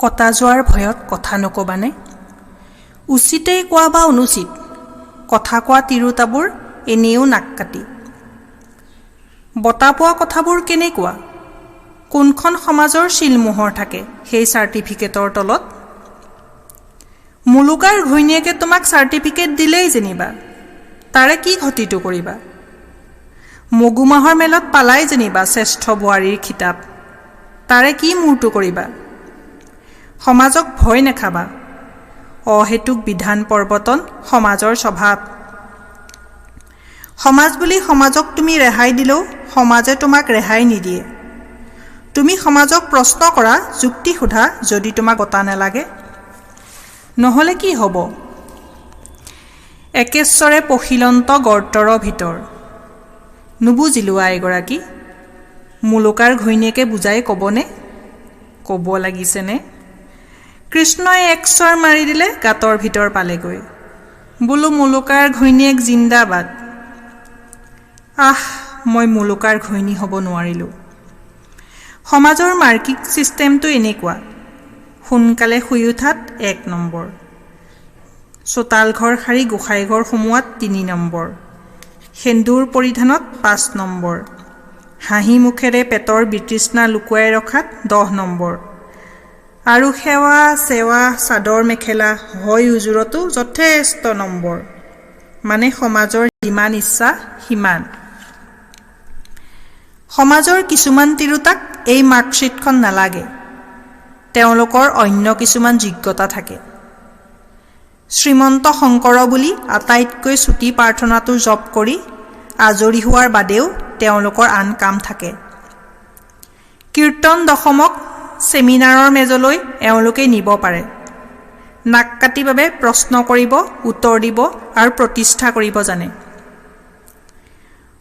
কটা যোৱাৰ ভয়ত কথা নকবানে? উচিতেই কোৱা বা অনুচিত কথা কোৱা তিৰোতাবোৰ এনেও নাক কাটি। বঁটা পোৱা কথাবোৰ কেনেকুৱা? কোনখন সমাজৰ শিলমোহৰ থাকে সেই চাৰ্টিফিকেটৰ তলত? মুলুকাৰ ঘৈণীয়েকে তোমাক চাৰ্টিফিকেট দিলেই যেনিবা, তাৰে কি ঘটিটো কৰিবা? মগুমাহৰ মেলত পালাই যেনিবা শ্ৰেষ্ঠ বোৱাৰীৰ খিতাপ, তাৰে কি মূৰটো কৰিবা? সমাজক ভয় নেখাবা, অহেতুক বিধান প্ৰৱৰ্তন সমাজৰ স্বভাৱ। সমাজ বুলি সমাজক তুমি ৰেহাই দিলেও সমাজে তোমাক ৰেহাই নিদিয়ে। তুমি সমাজক প্ৰশ্ন কৰা, যুক্তি সোধা, যদি তোমাক বঁটা নেলাগে। নহ'লে কি হ'ব? একেশ্বৰে পখিলন্ত গৰ্তৰ ভিতৰ। নুবুজিলো আইগৰাকী, মুলুকাৰ ঘৈণীয়েকে বুজাই ক'বনে? ক'ব লাগিছেনে? কৃষ্ণই এক চৰ মাৰি দিলে গাঁতৰ ভিতৰ পালেগৈ। বোলো মুলুকাৰ ঘৈণীয়েক জিন্দাবাদ। মই মুলুকাৰ ঘৈণী হ'ব নোৱাৰিলোঁ। সমাজৰ মাৰ্কিং ছিষ্টেমটো এনেকুৱা: সোনকালে শুই উঠাত 1 নম্বৰ, চোতাল ঘৰ সাৰি গোসাঁই ঘৰ সোমোৱাত 3 নম্বৰ, সেন্দুৰ পৰিধানত 5 নম্বৰ, হাঁহি মুখেৰে পেটৰ বিতৃষ্ণা লুকুৱাই ৰখাত 10 নম্বৰ, আৰু সেৱা চেৱা চাদৰ মেখেলা হয় উজুৰতো যথেষ্ট নম্বৰ। মানে সমাজৰ যিমান ইচ্ছা সিমান। সমাজৰ কিছুমান তিৰোতাক এই মাৰ্কশ্বিটখন নালাগে, তেওঁলোকৰ অন্য কিছুমান যোগ্যতা থাকে। শ্ৰীমন্ত শংকৰ বুলি আটাইতকৈ চুটি প্ৰাৰ্থনাটো জপ কৰি আজৰি হোৱাৰ বাদেও তেওঁলোকৰ আন কাম থাকে। কীৰ্তন দশমক ছেমিনাৰৰ মেজলৈ এওঁলোকে নিব পাৰে। নাক কাটি বাবে প্ৰশ্ন কৰিব, উত্তৰ দিব আৰু প্ৰতিষ্ঠা কৰিব জানে।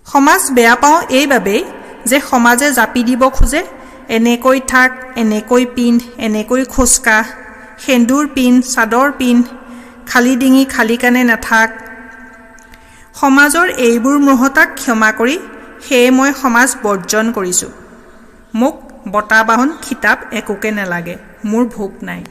সমাজ বেয়া পাওঁ এইবাবেই যে সমাজে জাপি দিব খোজে, এনেকৈ থাক, এনেকৈ পিন্ধ, এনেকৈ খোজকাঢ়, সেন্দুৰ পিন্ধ, চাদৰ পিন্ধ, খালী ডিঙি খালী কাণে নাথাক। সমাজৰ এইবোৰ মোহতাক ক্ষমা কৰি সেয়ে মই সমাজ বৰ্জন কৰিছোঁ। মোক বঁটা বাহন খিতাপ একোকে নেলাগে, মোৰ ভোক নাই।